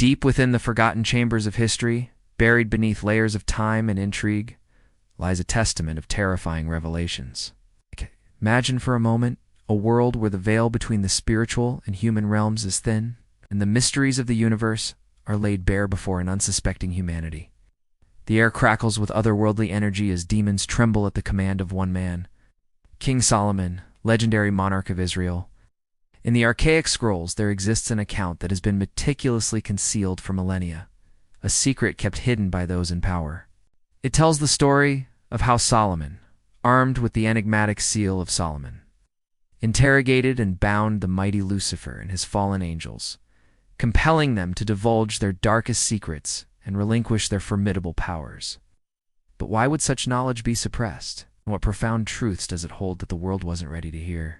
Deep within the forgotten chambers of history, buried beneath layers of time and intrigue, lies a testament of terrifying revelations. Imagine for a moment a world where the veil between the spiritual and human realms is thin, and the mysteries of the universe are laid bare before an unsuspecting humanity. The air crackles with otherworldly energy as demons tremble at the command of one man, King Solomon, legendary monarch of Israel. In the archaic scrolls, there exists an account that has been meticulously concealed for millennia, a secret kept hidden by those in power. It tells the story of how Solomon, armed with the enigmatic seal of Solomon, interrogated and bound the mighty Lucifer and his fallen angels, compelling them to divulge their darkest secrets and relinquish their formidable powers. But why would such knowledge be suppressed? And what profound truths does it hold that the world wasn't ready to hear?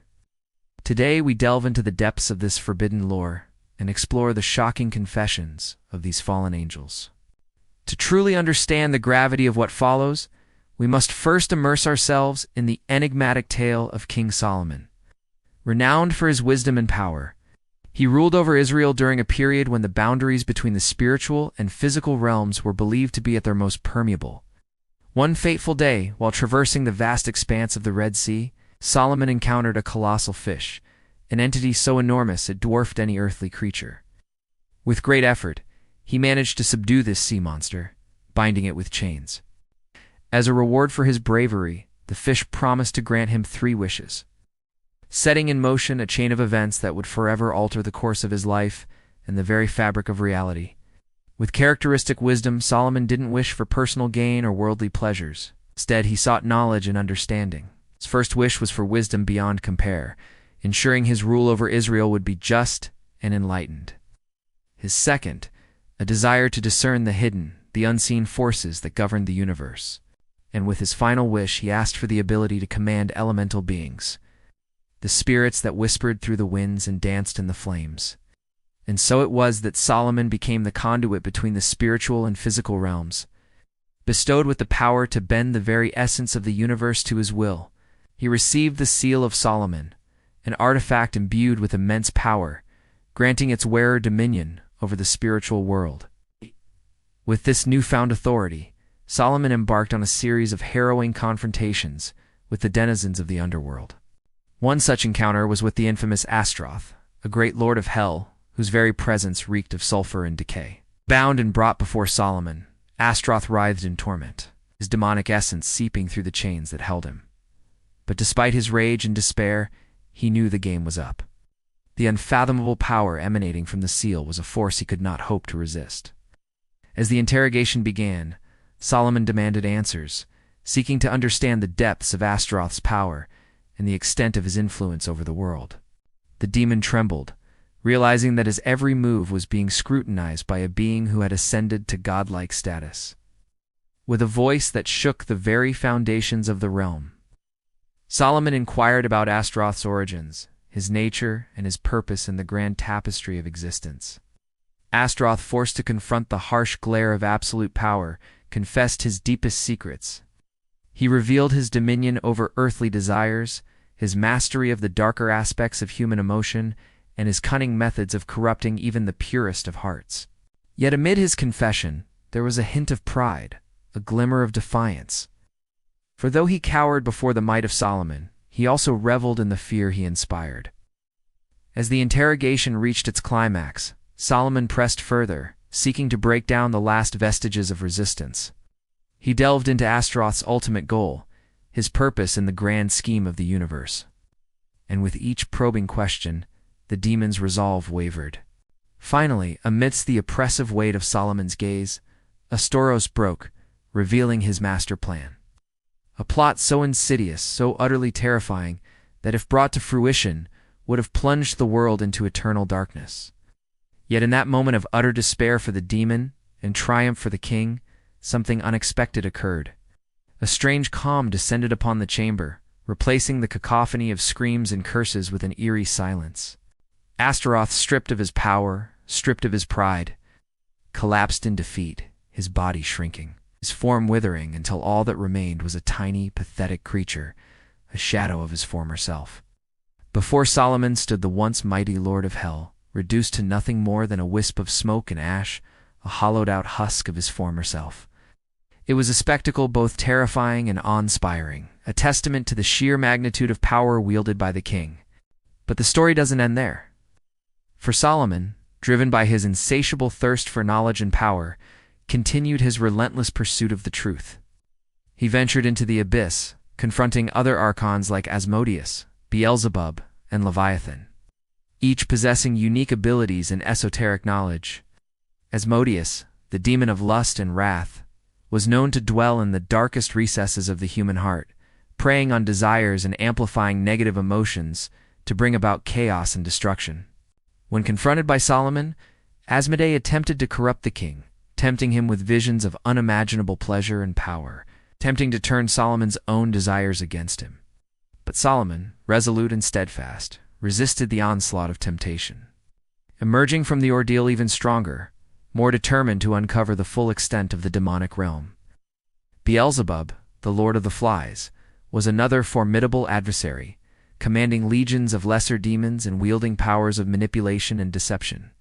Today we delve into the depths of this forbidden lore and explore the shocking confessions of these fallen angels. To truly understand the gravity of what follows, we must first immerse ourselves in the enigmatic tale of King Solomon. Renowned for his wisdom and power, he ruled over Israel during a period when the boundaries between the spiritual and physical realms were believed to be at their most permeable. One fateful day, while traversing the vast expanse of the Red Sea, Solomon encountered a colossal fish, an entity so enormous it dwarfed any earthly creature. With great effort, he managed to subdue this sea monster, binding it with chains. As a reward for his bravery, the fish promised to grant him 3 wishes, setting in motion a chain of events that would forever alter the course of his life and the very fabric of reality. With characteristic wisdom, Solomon didn't wish for personal gain or worldly pleasures. Instead, he sought knowledge and understanding. His first wish was for wisdom beyond compare, ensuring his rule over Israel would be just and enlightened. His second, a desire to discern the hidden, the unseen forces that governed the universe. And with his final wish, he asked for the ability to command elemental beings, the spirits that whispered through the winds and danced in the flames. And so it was that Solomon became the conduit between the spiritual and physical realms. Bestowed with the power to bend the very essence of the universe to his will, he received the Seal of Solomon, an artifact imbued with immense power, granting its wearer dominion over the spiritual world. With this newfound authority, Solomon embarked on a series of harrowing confrontations with the denizens of the underworld. One such encounter was with the infamous Astaroth, a great lord of hell, whose very presence reeked of sulfur and decay. Bound and brought before Solomon, Astaroth writhed in torment, his demonic essence seeping through the chains that held him. But despite his rage and despair, he knew the game was up. The unfathomable power emanating from the seal was a force he could not hope to resist. As the interrogation began, Solomon demanded answers, seeking to understand the depths of Astaroth's power and the extent of his influence over the world. The demon trembled, realizing that his every move was being scrutinized by a being who had ascended to godlike status. With a voice that shook the very foundations of the realm, Solomon inquired about Astaroth's origins, his nature, and his purpose in the grand tapestry of existence. Astaroth, forced to confront the harsh glare of absolute power, confessed his deepest secrets. He revealed his dominion over earthly desires, his mastery of the darker aspects of human emotion, and his cunning methods of corrupting even the purest of hearts. Yet amid his confession, there was a hint of pride, a glimmer of defiance. For though he cowered before the might of Solomon, he also reveled in the fear he inspired. As the interrogation reached its climax, Solomon pressed further, seeking to break down the last vestiges of resistance. He delved into Astaroth's ultimate goal, his purpose in the grand scheme of the universe. And with each probing question, the demon's resolve wavered. Finally, amidst the oppressive weight of Solomon's gaze, Astaroth broke, revealing his master plan. A plot so insidious, so utterly terrifying, that if brought to fruition, would have plunged the world into eternal darkness. Yet in that moment of utter despair for the demon and triumph for the king, something unexpected occurred. A strange calm descended upon the chamber, replacing the cacophony of screams and curses with an eerie silence. Astaroth, stripped of his power, stripped of his pride, collapsed in defeat, his body shrinking, his form withering until all that remained was a tiny, pathetic creature, a shadow of his former self. Before Solomon stood the once mighty lord of hell, reduced to nothing more than a wisp of smoke and ash, a hollowed-out husk of his former self. It was a spectacle both terrifying and awe-inspiring, a testament to the sheer magnitude of power wielded by the king. But the story doesn't end there. For Solomon, driven by his insatiable thirst for knowledge and power, continued his relentless pursuit of the truth. He ventured into the abyss, confronting other archons like Asmodeus, Beelzebub, and Leviathan, each possessing unique abilities and esoteric knowledge. Asmodeus, the demon of lust and wrath, was known to dwell in the darkest recesses of the human heart, preying on desires and amplifying negative emotions to bring about chaos and destruction. When confronted by Solomon, Asmodee attempted to corrupt the king, tempting him with visions of unimaginable pleasure and power, tempting to turn Solomon's own desires against him. But Solomon, resolute and steadfast, resisted the onslaught of temptation, emerging from the ordeal even stronger, more determined to uncover the full extent of the demonic realm. Beelzebub, the lord of the flies, was another formidable adversary, commanding legions of lesser demons and wielding powers of manipulation and deception.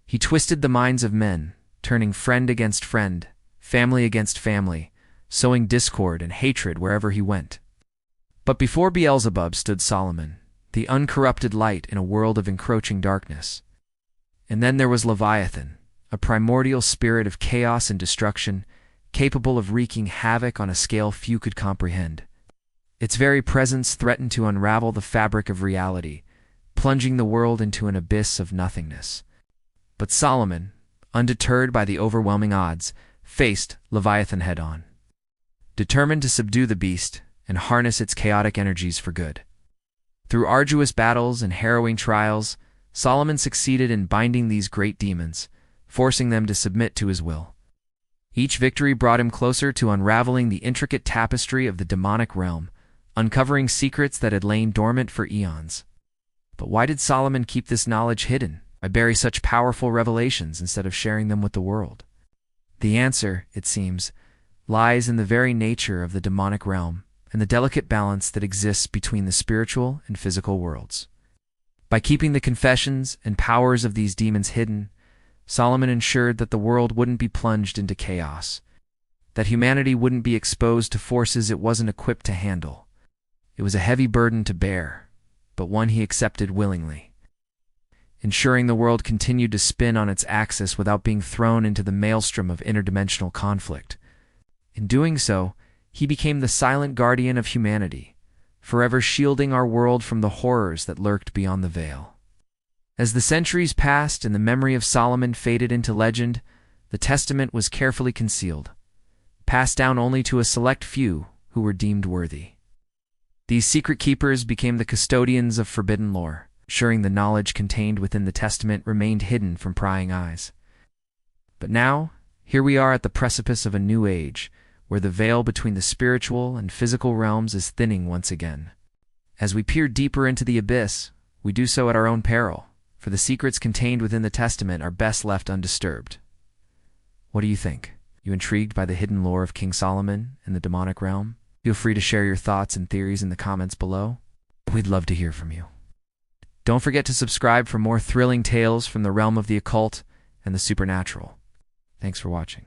He twisted the minds of men, turning friend against friend, family against family, sowing discord and hatred wherever he went. But before Beelzebub stood Solomon, the uncorrupted light in a world of encroaching darkness. And then there was Leviathan, a primordial spirit of chaos and destruction, capable of wreaking havoc on a scale few could comprehend. Its very presence threatened to unravel the fabric of reality, plunging the world into an abyss of nothingness. But Solomon, undeterred by the overwhelming odds, faced Leviathan head-on, determined to subdue the beast and harness its chaotic energies for good. Through arduous battles and harrowing trials, Solomon succeeded in binding these great demons, forcing them to submit to his will. Each victory brought him closer to unraveling the intricate tapestry of the demonic realm, uncovering secrets that had lain dormant for eons. But why did Solomon keep this knowledge hidden? Why bury such powerful revelations instead of sharing them with the world? The answer, it seems, lies in the very nature of the demonic realm and the delicate balance that exists between the spiritual and physical worlds. By keeping the confessions and powers of these demons hidden, Solomon ensured that the world wouldn't be plunged into chaos, that humanity wouldn't be exposed to forces it wasn't equipped to handle. It was a heavy burden to bear, but one he accepted willingly, ensuring the world continued to spin on its axis without being thrown into the maelstrom of interdimensional conflict. In doing so, he became the silent guardian of humanity, forever shielding our world from the horrors that lurked beyond the veil. As the centuries passed and the memory of Solomon faded into legend, the testament was carefully concealed, passed down only to a select few who were deemed worthy. These secret keepers became the custodians of forbidden lore, ensuring the knowledge contained within the testament remained hidden from prying eyes. But now, here we are at the precipice of a new age, where the veil between the spiritual and physical realms is thinning once again. As we peer deeper into the abyss, we do so at our own peril, for the secrets contained within the testament are best left undisturbed. What do you think? You intrigued by the hidden lore of King Solomon and the demonic realm? Feel free to share your thoughts and theories in the comments below. We'd love to hear from you. Don't forget to subscribe for more thrilling tales from the realm of the occult and the supernatural. Thanks for watching.